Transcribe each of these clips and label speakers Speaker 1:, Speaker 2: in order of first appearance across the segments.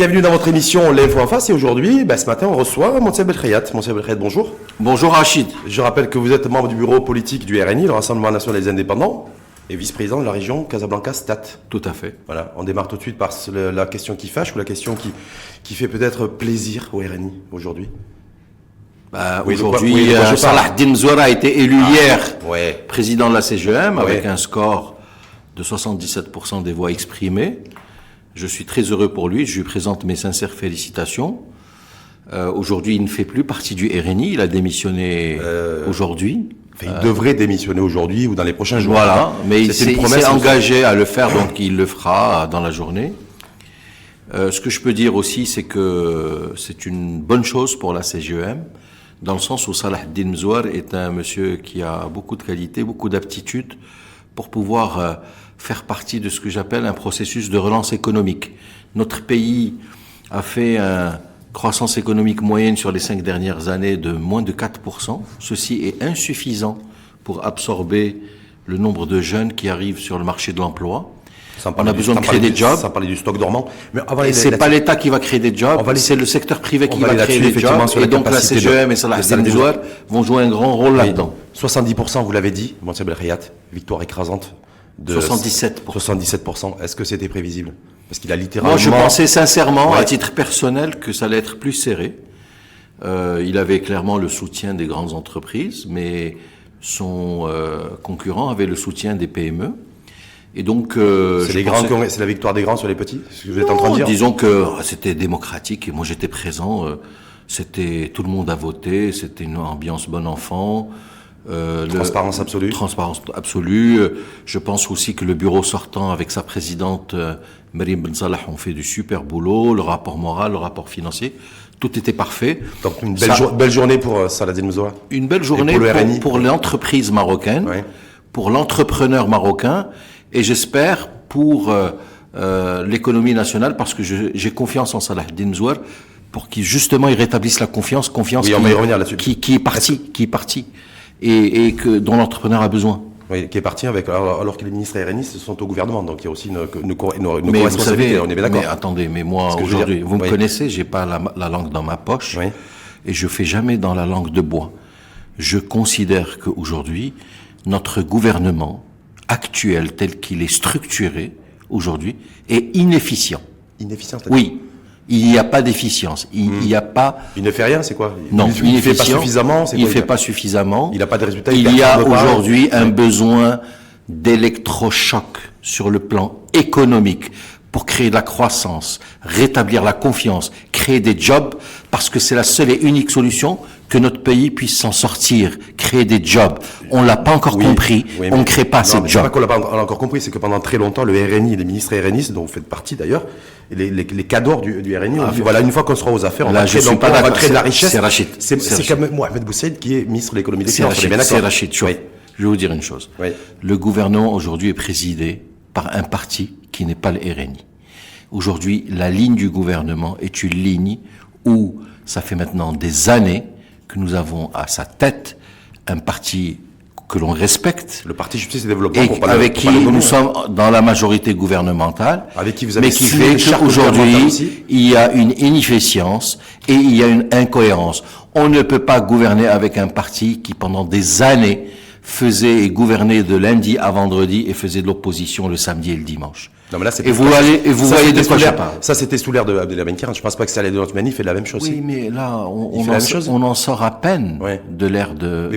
Speaker 1: Bienvenue dans votre émission L'info en face et aujourd'hui, ce matin on reçoit Monseb Belkhayat. Monseb Belkhayat, bonjour.
Speaker 2: Bonjour Rachid.
Speaker 1: Je rappelle que vous êtes membre du bureau politique du RNI, le Rassemblement National des Indépendants, et vice-président de la région Casablanca-Stat.
Speaker 2: Tout à fait.
Speaker 1: Voilà, on démarre tout de suite par la question qui fâche ou la question qui fait peut-être plaisir au RNI aujourd'hui.
Speaker 2: Aujourd'hui, Salahdine Mzoura a été élu hier
Speaker 1: ouais.
Speaker 2: président de la CGM avec un score de 77% des voix exprimées. Je suis très heureux pour lui, je lui présente mes sincères félicitations. Aujourd'hui, il ne fait plus partie du RNI, il a démissionné aujourd'hui.
Speaker 1: Il devrait démissionner aujourd'hui ou dans les prochains jours.
Speaker 2: Voilà, mais il s'est engagé à le faire, donc il le fera dans la journée. Ce que je peux dire aussi, c'est que c'est une bonne chose pour la CGM, dans le sens où Salahdine Mzoura est un monsieur qui a beaucoup de qualités, beaucoup d'aptitudes pour pouvoir faire partie de ce que j'appelle un processus de relance économique. Notre pays a fait une croissance économique moyenne sur les 5 dernières années de moins de 4%. Ceci est insuffisant pour absorber le nombre de jeunes qui arrivent sur le marché de l'emploi. On a besoin de créer des jobs.
Speaker 1: Sans parler du stock dormant.
Speaker 2: Mais c'est pas l'État qui va créer des jobs, c'est le secteur privé qui va créer des jobs. Et donc la CGM et Salahdine Mzoura vont jouer un grand rôle là-dedans.
Speaker 1: 70%, vous l'avez dit, Monseb Belkhayat, victoire écrasante. De 77%. Est-ce que c'était prévisible? Parce qu'il a littéralement...
Speaker 2: Moi, je pensais sincèrement, à titre personnel, que ça allait être plus serré. Il avait clairement le soutien des grandes entreprises, mais son concurrent avait le soutien des PME. Et donc,
Speaker 1: c'est la victoire des grands sur les petits, ce que vous êtes en train de dire.
Speaker 2: Disons que c'était démocratique et moi j'étais présent. C'était tout le monde a voté. C'était une ambiance bon enfant.
Speaker 1: Transparence absolue.
Speaker 2: Transparence absolue. Je pense aussi que le bureau sortant avec sa présidente Mariam Ben Salah ont fait du super boulot. Le rapport moral, le rapport financier, tout était parfait.
Speaker 1: Donc une belle journée pour Salahdine Mzoura.
Speaker 2: Une belle journée pour l'entreprise marocaine, pour l'entrepreneur marocain, et j'espère pour l'économie nationale, parce que j'ai confiance en Salahdine Mzoura pour qu'il justement il rétablisse la confiance
Speaker 1: on va y revenir là-dessus.
Speaker 2: qui est partie. Et dont l'entrepreneur a besoin.
Speaker 1: Oui, qui est parti alors que les ministres RNI sont au gouvernement, donc il y a aussi une co-responsabilité, on est bien d'accord.
Speaker 2: Mais attendez, moi aujourd'hui, vous me connaissez, j'ai pas la langue dans ma poche, et je fais jamais dans la langue de bois. Je considère qu'aujourd'hui, notre gouvernement actuel, tel qu'il est structuré aujourd'hui, est inefficient.
Speaker 1: Inefficient,
Speaker 2: oui. Il n'y a pas d'efficience. Il n'y a pas.
Speaker 1: Il ne fait rien, c'est quoi?
Speaker 2: Non,
Speaker 1: il ne fait pas suffisamment.
Speaker 2: Il ne fait pas suffisamment.
Speaker 1: Il n'a pas de résultats.
Speaker 2: Il y a aujourd'hui un besoin d'électrochoc sur le plan économique pour créer de la croissance, rétablir la confiance, créer des jobs, parce que c'est la seule et unique solution que notre pays puisse s'en sortir, créer des jobs. On l'a pas encore compris, on ne crée pas ces jobs.
Speaker 1: C'est pas qu'on l'a pas encore compris, c'est que pendant très longtemps, le RNI, les ministres RNI, dont vous faites partie d'ailleurs, les cadors du RNI, on dit voilà, une fois qu'on sera aux affaires, on va créer de la richesse.
Speaker 2: C'est Rachid.
Speaker 1: C'est quand même Mohamed Boussaïd qui est ministre de l'économie des finances.
Speaker 2: C'est Rachid. Je vais vous dire une chose. Le gouvernement aujourd'hui est présidé par un parti qui n'est pas le RNI. Aujourd'hui, la ligne du gouvernement est une ligne où ça fait maintenant des années que nous avons à sa tête un parti que l'on respecte.
Speaker 1: Le parti Justice et Développement.
Speaker 2: Avec qui nous sommes dans la majorité gouvernementale.
Speaker 1: Avec qui vous avez
Speaker 2: mais qui fait qu'aujourd'hui, il y a une inefficience et il y a une incohérence. On ne peut pas gouverner avec un parti qui, pendant des années, faisait et gouvernait de lundi à vendredi et faisait de l'opposition le samedi et le dimanche.
Speaker 1: Non, mais là,
Speaker 2: vous voyez de quoi je parle.
Speaker 1: Ça, c'était sous l'ère de Abdelhamid Karan. Je pense pas que ça allait de notre manif, il fait la même chose.
Speaker 2: Oui, mais là, on en sort à peine de l'ère de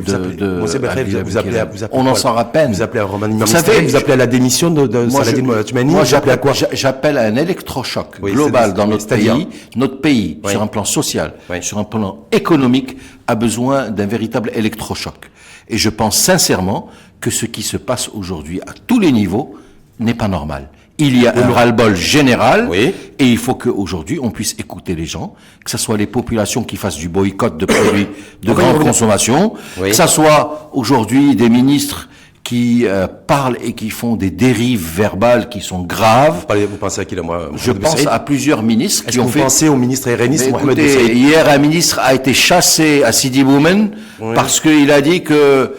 Speaker 2: on en sort à peine.
Speaker 1: Vous appelez à remaniement ministériel, vous appelez à la démission de Saladin Toumani.
Speaker 2: Moi, j'appelle à quoi? J'appelle à un électrochoc global dans notre pays. Notre pays, sur un plan social, sur un plan économique, a besoin d'un véritable électrochoc. Et je pense sincèrement que ce qui se passe aujourd'hui à tous les niveaux n'est pas normal. Il y a un ras-le-bol général et il faut qu'aujourd'hui on puisse écouter les gens, que ce soit les populations qui fassent du boycott de produits de grande consommation, que ce soit aujourd'hui des ministres qui parlent et qui font des dérives verbales qui sont graves.
Speaker 1: Vous pensez à qui là, moi?
Speaker 2: Je pense à plusieurs ministres qui ont fait...
Speaker 1: Vous pensez au ministre RNiste Mohamed Boussaïd?
Speaker 2: Hier, un ministre a été chassé à Sidi Boumen parce qu'il a dit que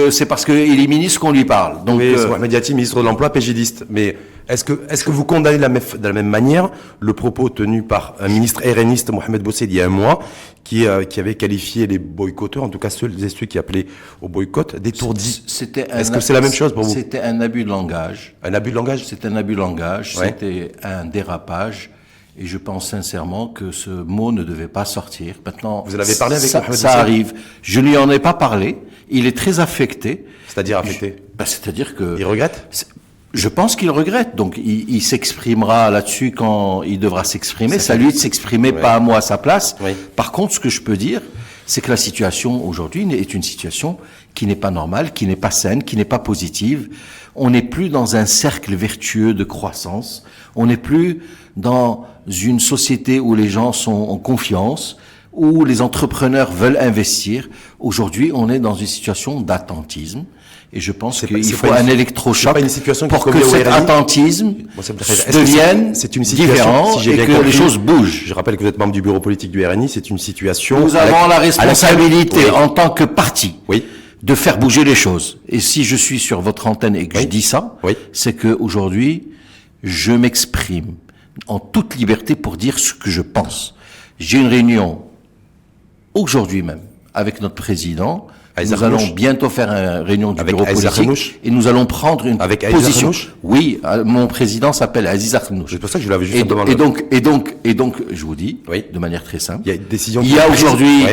Speaker 2: c'est parce qu'il est ministre qu'on lui parle. Donc,
Speaker 1: Mohamed Yati, ministre de l'Emploi, pégidiste. Mais Est-ce que vous condamnez de la même manière le propos tenu par un ministre RNiste, Mohamed Boussaid, il y a un mois, qui avait qualifié les boycotteurs, en tout cas ceux qui appelaient au boycott, d'étourdis? Est-ce que c'est la même chose pour vous?
Speaker 2: C'était un abus de langage.
Speaker 1: Un abus de langage?
Speaker 2: C'était un abus de langage,
Speaker 1: Ouais.
Speaker 2: c'était un dérapage. Et je pense sincèrement que ce mot ne devait pas sortir. Maintenant,
Speaker 1: Vous en avez parlé avec Mohamed
Speaker 2: ça
Speaker 1: Boussaid?
Speaker 2: arrive. Je ne lui en ai pas parlé. Il est très affecté.
Speaker 1: C'est-à-dire affecté?
Speaker 2: C'est-à-dire que...
Speaker 1: Il regrette?
Speaker 2: Je pense qu'il regrette. Donc, il s'exprimera là-dessus quand il devra s'exprimer. C'est à lui de s'exprimer,
Speaker 1: Ouais.
Speaker 2: pas à moi à sa place.
Speaker 1: Oui.
Speaker 2: Par contre, ce que je peux dire, c'est que la situation aujourd'hui est une situation qui n'est pas normale, qui n'est pas saine, qui n'est pas positive. On n'est plus dans un cercle vertueux de croissance. On n'est plus dans une société où les gens sont en confiance, où les entrepreneurs veulent investir. Aujourd'hui, on est dans une situation d'attentisme. Et je pense qu'il faut un électrochoc pour que cet attentisme devienne différent et que les choses bougent.
Speaker 1: Je rappelle que vous êtes membre du bureau politique du RNI, c'est une situation...
Speaker 2: Nous avons la responsabilité en tant que parti
Speaker 1: Oui.
Speaker 2: de faire bouger les choses. Et si je suis sur votre antenne et que je dis ça, c'est que aujourd'hui, je m'exprime en toute liberté pour dire ce que je pense. J'ai une réunion aujourd'hui même avec notre président. Nous allons bientôt faire une réunion du bureau politique et nous allons prendre une position. Oui, mon président s'appelle Aziz Akhnouch.
Speaker 1: C'est pour ça que je l'avais juste demandé.
Speaker 2: Et donc, je vous dis, de manière très simple,
Speaker 1: il y a une décision.
Speaker 2: Il y a aujourd'hui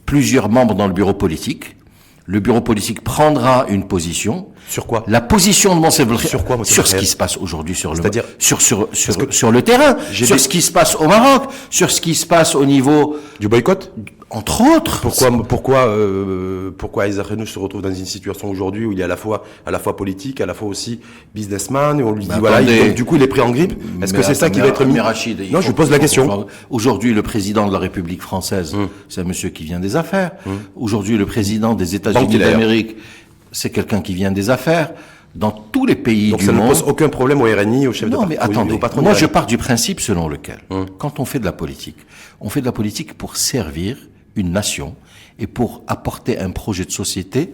Speaker 2: plusieurs membres dans le bureau politique. Le bureau politique prendra une position.
Speaker 1: Sur quoi?
Speaker 2: La position de Moncef
Speaker 1: Sur quoi,
Speaker 2: sur ce qui se passe aujourd'hui sur le,
Speaker 1: c'est-à-dire
Speaker 2: sur le terrain, sur ce qui se passe au Maroc, sur ce qui se passe au niveau
Speaker 1: du boycott?
Speaker 2: Entre autres.
Speaker 1: Pourquoi Aziz Akhnouch se retrouve dans une situation aujourd'hui où il est à la fois politique, à la fois aussi businessman, et on lui dit donc, du coup il est pris en grippe. Est-ce que c'est ça qui va être mis?
Speaker 2: Rachid,
Speaker 1: non, je pose la question.
Speaker 2: Aujourd'hui, le président de la République française, c'est un monsieur qui vient des affaires. Aujourd'hui, le président des États-Unis d'Amérique, c'est quelqu'un qui vient des affaires. Dans tous les pays du monde. Donc ça ne pose
Speaker 1: aucun problème au RNI, au chef de parti.
Speaker 2: Non, mais attendez. Moi, je pars du principe selon lequel, quand on fait de la politique, on fait de la politique pour servir une nation et pour apporter un projet de société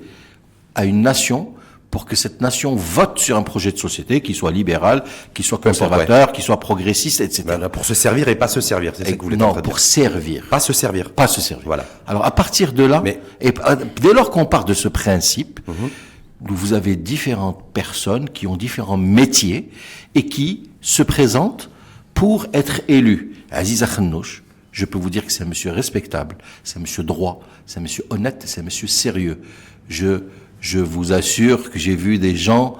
Speaker 2: à une nation pour que cette nation vote sur un projet de société qui soit libéral, qui soit conservateur, qui soit progressiste, etc.
Speaker 1: Ben, pour se servir et pas se servir, c'est ça que vous voulez dire.
Speaker 2: Non, pour servir.
Speaker 1: Pas se servir.
Speaker 2: Pas se servir.
Speaker 1: Voilà.
Speaker 2: Alors, à partir de là, et dès lors qu'on part de ce principe, vous avez différentes personnes qui ont différents métiers et qui se présentent pour être élus. Aziz Akhnouch, je peux vous dire que c'est un monsieur respectable, c'est un monsieur droit, c'est un monsieur honnête, c'est un monsieur sérieux. Je vous assure que j'ai vu des gens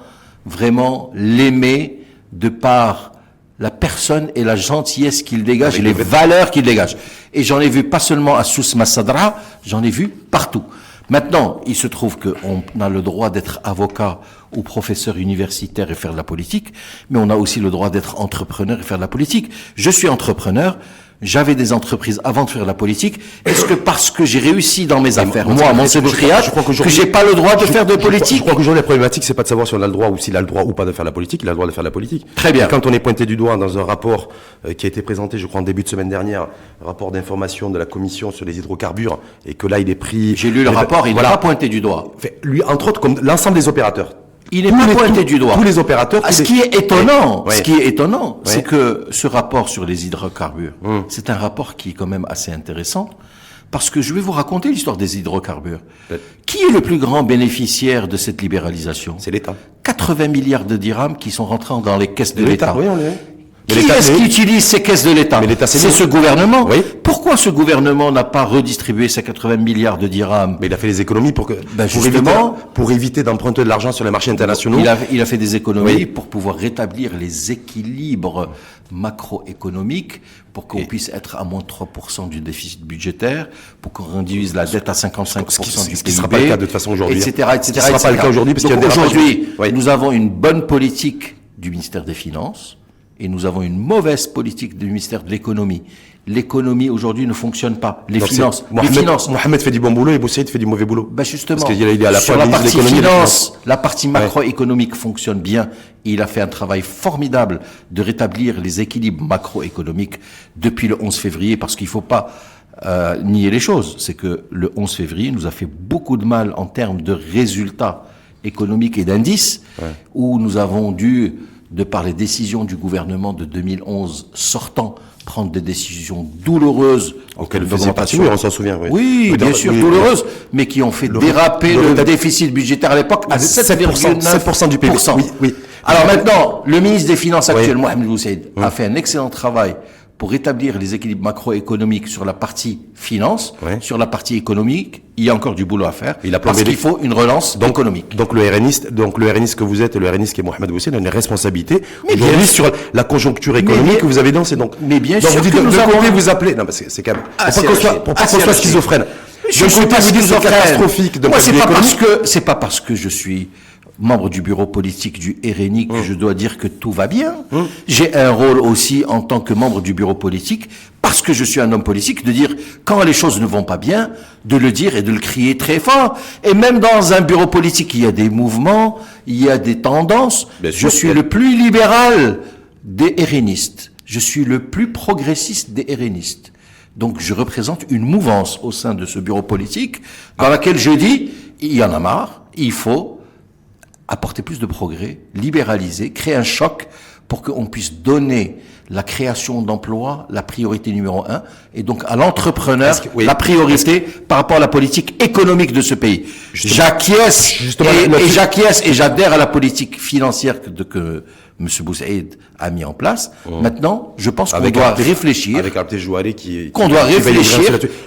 Speaker 2: vraiment l'aimer de par la personne et la gentillesse qu'il dégage et les valeurs qu'il dégage. Et j'en ai vu pas seulement à Souss Massadra, j'en ai vu partout. Maintenant, il se trouve qu'on a le droit d'être avocat ou professeur universitaire et faire de la politique, mais on a aussi le droit d'être entrepreneur et faire de la politique. Je suis entrepreneur, j'avais des entreprises avant de faire de la politique. Est-ce que parce que j'ai réussi dans mes affaires, moi, mon secrétariat, que j'ai pas le droit de faire de politique?
Speaker 1: Je crois qu'aujourd'hui, la problématique, c'est pas de savoir si on a le droit ou s'il a le droit ou pas de faire la politique. Il a le droit de faire la politique.
Speaker 2: Très bien.
Speaker 1: Et quand on est pointé du doigt dans un rapport qui a été présenté, je crois, en début de semaine dernière, rapport d'information de la Commission sur les hydrocarbures, et que là, il est pris...
Speaker 2: J'ai lu le rapport, il n'est pas pointé du doigt.
Speaker 1: Lui, entre autres, comme l'ensemble des opérateurs.
Speaker 2: Il n'est pas pointé du doigt.
Speaker 1: Tous les opérateurs.
Speaker 2: Ce qui est étonnant, c'est que ce rapport sur les hydrocarbures, c'est un rapport qui est quand même assez intéressant, parce que je vais vous raconter l'histoire des hydrocarbures. Qui est le plus grand bénéficiaire de cette libéralisation?
Speaker 1: C'est l'État.
Speaker 2: 80 milliards de dirhams qui sont rentrés dans les caisses de l'État.
Speaker 1: Oui, on l'est.
Speaker 2: Qui est-ce qui utilise ces caisses de l'État? C'est ce gouvernement.
Speaker 1: Oui.
Speaker 2: Pourquoi ce gouvernement n'a pas redistribué ces 80 milliards de dirhams?
Speaker 1: Mais il a fait des économies pour éviter d'emprunter de l'argent sur les marchés internationaux.
Speaker 2: Il a fait des économies pour pouvoir rétablir les équilibres macroéconomiques, pour qu'on puisse être à moins 3% du déficit budgétaire, pour qu'on réduise la dette à 55% du PIB.
Speaker 1: Ce qui ne sera pas le cas de toute façon aujourd'hui.
Speaker 2: Etc.
Speaker 1: Ce qui ne sera pas le cas aujourd'hui, parce qu'il y a des
Speaker 2: aujourd'hui, nous avons une bonne politique du ministère des Finances, et nous avons une mauvaise politique du ministère de l'économie. L'économie aujourd'hui ne fonctionne pas. Les finances.
Speaker 1: Mohamed fait du bon boulot et Boussaid fait du mauvais boulot.
Speaker 2: Justement.
Speaker 1: Parce qu'il est à la fois
Speaker 2: sur la partie finance, la partie macroéconomique fonctionne bien. Et il a fait un travail formidable de rétablir les équilibres macroéconomiques depuis le 11 février, parce qu'il faut pas nier les choses. C'est que le 11 février nous a fait beaucoup de mal en termes de résultats économiques et d'indices, où nous avons dû de par les décisions du gouvernement de 2011 sortant, prendre des décisions douloureuses
Speaker 1: auquel faisait partie, oui, on s'en souvient. Oui,
Speaker 2: oui, bien sûr, douloureuses, mais qui ont fait déraper le déficit budgétaire à l'époque à 7,9%
Speaker 1: du PIB. Oui.
Speaker 2: Alors maintenant, le ministre des Finances actuel, Mohamed Boussaïd, a fait un excellent travail pour rétablir les équilibres macroéconomiques sur la partie finance. Sur la partie économique, il y a encore du boulot à faire, parce qu'il faut une relance économique.
Speaker 1: Donc le RNiste que vous êtes et le RNiste qui est Mohamed Boussaïd a une responsabilité aujourd'hui sur la conjoncture économique que vous avez dansé.
Speaker 2: Mais bien sûr
Speaker 1: que nous avons vous appelez. Non, parce que c'est quand même pour pas qu'on soit schizophrène.
Speaker 2: Je ne suis pas catastrophique. Moi, c'est pas parce que je suis membre du bureau politique du RNI que je dois dire que tout va bien. J'ai un rôle aussi en tant que membre du bureau politique, parce que je suis un homme politique, de dire quand les choses ne vont pas bien, de le dire et de le crier très fort. Et même dans un bureau politique, il y a des mouvements, il y a des tendances. Je suis le plus libéral des RNistes. Je suis le plus progressiste des RNistes. Donc je représente une mouvance au sein de ce bureau politique dans laquelle je dis, il y en a marre, il faut apporter plus de progrès, libéraliser, créer un choc pour qu'on puisse donner la création d'emplois la priorité numéro 1 et donc à l'entrepreneur la priorité par rapport à la politique économique de ce pays. J'acquiesce et j'adhère à la politique financière que M. Boussaïd a mis en place. Maintenant, je pense qu'on doit réfléchir,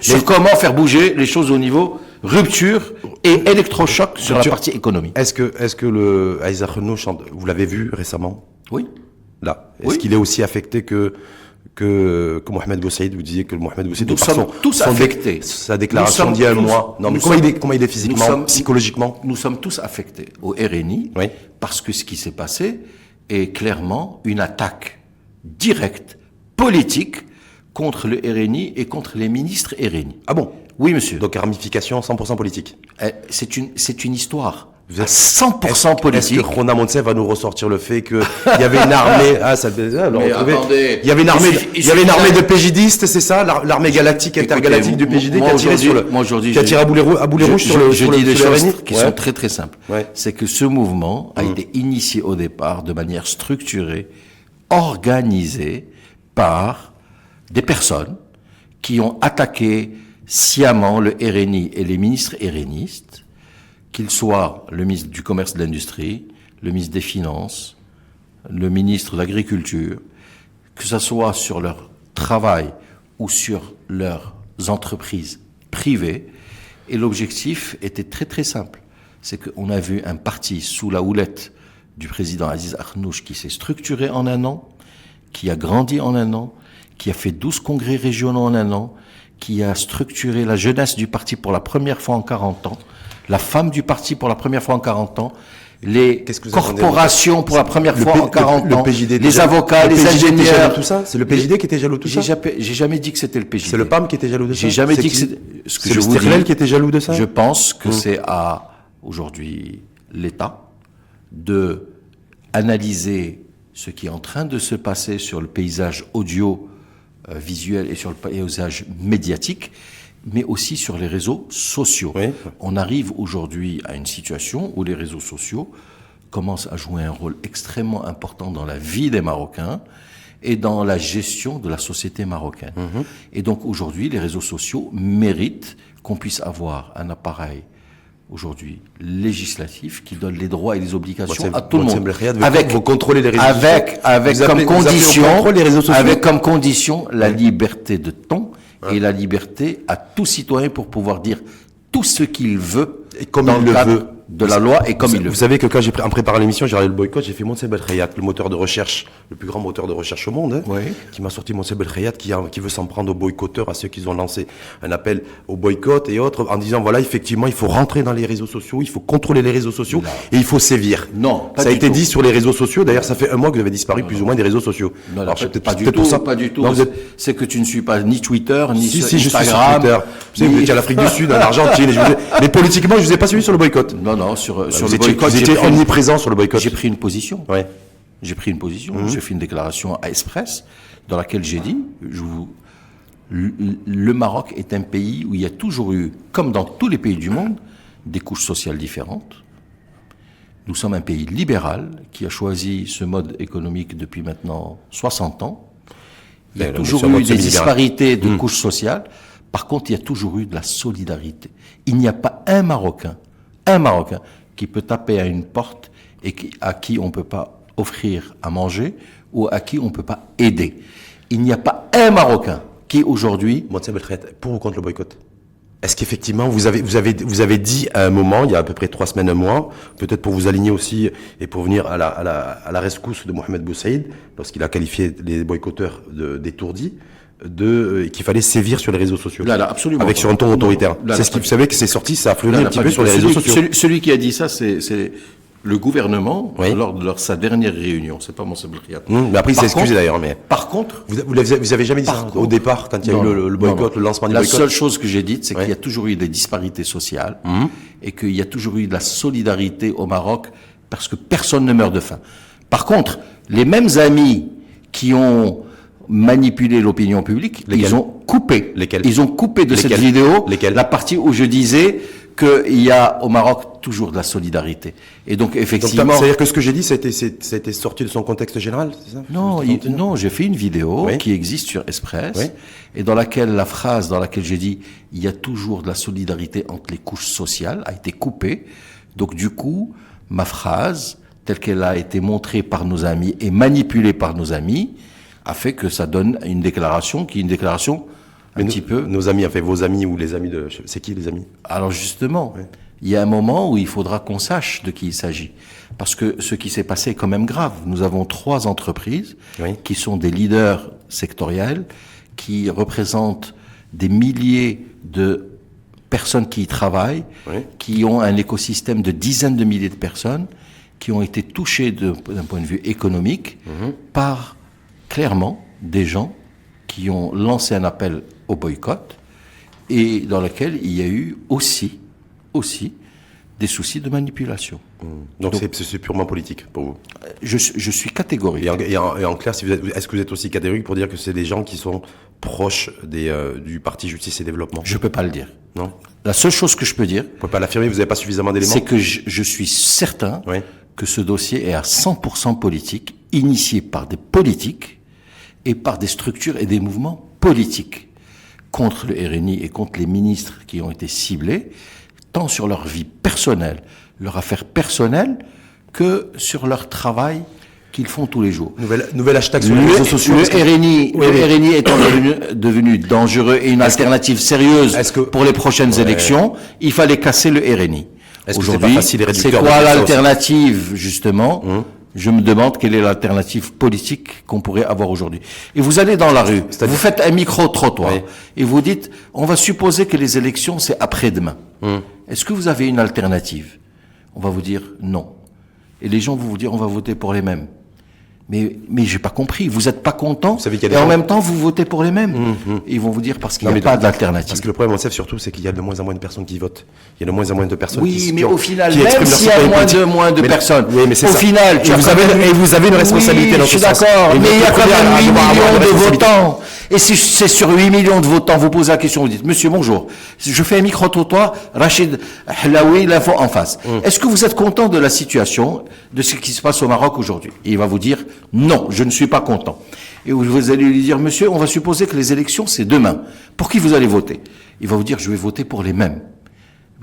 Speaker 2: sur comment faire bouger les choses au niveau rupture et électrochoc sur la partie économie.
Speaker 1: Est-ce que le Aïssa Khenouch, vous l'avez vu récemment?
Speaker 2: Oui.
Speaker 1: Là. Est-ce qu'il est aussi affecté que Mohamed Boussaïd? Vous disiez que Mohamed Boussaïd,
Speaker 2: nous sommes tous affectés.
Speaker 1: Sa déclaration d'il y a un mois. Non, mais comment il est physiquement, psychologiquement?
Speaker 2: Nous sommes tous affectés au RNI, parce que ce qui s'est passé est clairement une attaque directe, politique, contre le RNI et contre les ministres RNI.
Speaker 1: Ah bon?
Speaker 2: Oui, monsieur.
Speaker 1: Donc ramification 100% politique.
Speaker 2: C'est une histoire. Vous êtes 100% politique.
Speaker 1: Est-ce que Rona Monsef va nous ressortir le fait qu'il y avait une armée, il y avait une armée de PJDistes, c'est ça? L'armée galactique, intergalactique du PJD qui a tiré sur le, qui a tiré à boulet rouge sur le,
Speaker 2: je dis des choses qui sont
Speaker 1: très
Speaker 2: très simples. C'est que ce mouvement a été initié au départ de manière structurée, organisée par des personnes qui ont attaqué sciemment le RNI et les ministres RNistes, qu'ils soient le ministre du Commerce et de l'Industrie, le ministre des Finances, le ministre de l'Agriculture, que ce soit sur leur travail ou sur leurs entreprises privées. Et l'objectif était très très simple. C'est qu'on a vu un parti sous la houlette du président Aziz Akhnouch qui s'est structuré en un an, qui a grandi en un an, qui a fait 12 congrès régionaux en un an, qui a structuré la jeunesse du parti pour la première fois en 40 ans, la femme du parti pour la première fois en 40 ans, les corporations pour la première fois en 40 ans, les avocats, les ingénieurs,
Speaker 1: tout ça. C'est le PJD qui était jaloux de tout ça.
Speaker 2: J'ai jamais dit que c'était le PJD.
Speaker 1: C'est le PAM qui était jaloux de ça.
Speaker 2: J'ai jamais dit que c'était.
Speaker 1: C'est le Stirlel qui était jaloux de ça.
Speaker 2: Je pense que c'est à aujourd'hui l'État de analyser ce qui est en train de se passer sur le paysage audio, visuel et sur le paysage médiatique, mais aussi sur les réseaux sociaux. On arrive aujourd'hui à une situation où les réseaux sociaux commencent à jouer un rôle extrêmement important dans la vie des Marocains et dans la gestion de la société marocaine. Et donc aujourd'hui, les réseaux sociaux méritent qu'on puisse avoir un appareil aujourd'hui législatif qui donne les droits et les obligations à tout le monde.
Speaker 1: Vous contrôlez les réseaux sociaux.
Speaker 2: Avec comme condition la liberté de ton et la liberté à tout citoyen pour pouvoir dire tout ce qu'il veut
Speaker 1: et comme il le veut
Speaker 2: de la loi et comme il le veut.
Speaker 1: Vous savez que quand en préparant l'émission, j'ai regardé le boycott, j'ai fait Monsef Belkhayat, le moteur de recherche, le plus grand moteur de recherche au monde, qui m'a sorti Monsef Belkhayat, qui veut s'en prendre aux boycotteurs, à ceux qui ont lancé un appel au boycott et autres, en disant voilà, effectivement, il faut rentrer dans les réseaux sociaux, il faut contrôler les réseaux sociaux et il faut sévir.
Speaker 2: Non,
Speaker 1: ça a été dit sur les réseaux sociaux. D'ailleurs, ça fait un mois que vous avez disparu plus ou moins des réseaux sociaux.
Speaker 2: Non, alors, pas du tout. Pas du tout. C'est que tu ne suis pas ni Twitter, ni
Speaker 1: Instagram.
Speaker 2: Je suis sur Twitter.
Speaker 1: Vous savez, vous étiez à l'Afrique du Sud, en Argentine. Mais politiquement, je vous ai pas suivi sur le boycott.
Speaker 2: Non, sur
Speaker 1: le boycott. Vous étiez omniprésent sur le boycott.
Speaker 2: J'ai pris une position. J'ai pris une position. J'ai fait une déclaration à Express dans laquelle j'ai dit le Maroc est un pays où il y a toujours eu, comme dans tous les pays du monde, des couches sociales différentes, Nous sommes un pays libéral qui a choisi ce mode économique depuis maintenant 60 ans. Il y a toujours eu des disparités de couches sociales. Par contre, il y a toujours eu de la solidarité. Il n'y a pas un Marocain qui peut taper à une porte et à qui on ne peut pas offrir à manger ou à qui on ne peut pas aider. Il n'y a pas un Marocain qui aujourd'hui...
Speaker 1: Pour ou contre le boycott? Est-ce qu'effectivement, vous avez dit à un moment, il y a à peu près 3 semaines, un mois, peut-être pour vous aligner aussi et pour venir à la rescousse de Mohamed Boussaïd, lorsqu'il a qualifié les boycotteurs d'étourdis, qu'il fallait sévir sur les réseaux sociaux.
Speaker 2: Là, absolument.
Speaker 1: Sur un ton autoritaire. C'est ce qui, vous savez que c'est sorti, ça a fleuné un petit peu sur les réseaux sociaux.
Speaker 2: Celui qui a dit ça, c'est le gouvernement, lors de sa dernière réunion. C'est pas Monsef Belkhiat.
Speaker 1: Mais après, il s'est excusé d'ailleurs, mais.
Speaker 2: Par contre.
Speaker 1: Vous avez jamais dit ça au départ, quand il y a eu le boycott, le lancement du boycott?
Speaker 2: La seule chose que j'ai dite, c'est qu'il y a toujours eu des disparités sociales, et qu'il y a toujours eu de la solidarité au Maroc, parce que personne ne meurt de faim. Par contre, les mêmes amis qui ont manipulé l'opinion publique, ils ont coupé. Ils ont coupé de cette vidéo la partie où je disais qu'il y a au Maroc toujours de la solidarité. Et donc effectivement...
Speaker 1: C'est-à-dire que ce que j'ai dit, ça a été sorti de son contexte général, c'est ça?
Speaker 2: Non, j'ai fait une vidéo qui existe sur Express, et dans laquelle la phrase dans laquelle j'ai dit « il y a toujours de la solidarité entre les couches sociales » a été coupée. Donc du coup, ma phrase, telle qu'elle a été montrée par nos amis et manipulée par nos amis, a fait que ça donne une déclaration qui est une déclaration un petit peu...
Speaker 1: Nos amis, enfin vos amis ou les amis de... C'est qui les amis?
Speaker 2: Alors justement, il y a un moment où il faudra qu'on sache de qui il s'agit. Parce que ce qui s'est passé est quand même grave. Nous avons 3 entreprises qui sont des leaders sectoriels, qui représentent des milliers de personnes qui y travaillent, qui ont un écosystème de dizaines de milliers de personnes, qui ont été touchées d'un point de vue économique par, clairement, des gens qui ont lancé un appel au boycott et dans lequel il y a eu aussi des soucis de manipulation.
Speaker 1: Donc c'est purement politique pour vous?
Speaker 2: Je suis catégorique.
Speaker 1: Et en clair, est-ce que vous êtes aussi catégorique pour dire que c'est des gens qui sont proches du Parti Justice et Développement?
Speaker 2: Je peux pas le dire.
Speaker 1: Non.
Speaker 2: La seule chose que je peux dire...
Speaker 1: Vous pouvez pas l'affirmer, vous n'avez pas suffisamment d'éléments?
Speaker 2: C'est que je suis certain que ce dossier est à 100% politique, initié par des politiques et par des structures et des mouvements politiques contre le RNI et contre les ministres qui ont été ciblés, tant sur leur vie personnelle, leur affaire personnelle, que sur leur travail qu'ils font tous les jours.
Speaker 1: Nouvel hashtag sur les réseaux sociaux.
Speaker 2: Le RNI étant devenu dangereux et une alternative sérieuse pour les prochaines élections, il fallait casser le RNI. Aujourd'hui, c'est quoi l'alternative, justement? Je me demande quelle est l'alternative politique qu'on pourrait avoir aujourd'hui. Et vous allez dans la rue, vous faites un micro-trottoir, et vous dites, on va supposer que les élections, c'est après-demain. Est-ce que vous avez une alternative? On va vous dire non. Et les gens vont vous dire, on va voter pour les mêmes. Mais j'ai pas compris. Vous êtes pas content et en même temps vous votez pour les mêmes. Ils vont vous dire parce qu'il n'y a pas d'alternative.
Speaker 1: Parce que le problème, surtout, c'est qu'il y a de moins en moins de personnes qui votent. Il y a de moins en moins de personnes
Speaker 2: au final, même s'il y a moins de personnes, au final,
Speaker 1: vous avez une responsabilité dans tout ça.
Speaker 2: Je suis d'accord, mais il y a quand même 8 millions de votants. Et si c'est sur 8 millions de votants, vous posez la question, vous dites, monsieur, bonjour, je fais un micro-trottoir, Rachid Hlaoui, l'info en face. Est-ce que vous êtes content de la situation, de ce qui se passe au Maroc aujourd'hui? Et il va vous dire, non, je ne suis pas content. Et vous allez lui dire, monsieur, on va supposer que les élections, c'est demain. Pour qui vous allez voter? Il va vous dire, je vais voter pour les mêmes.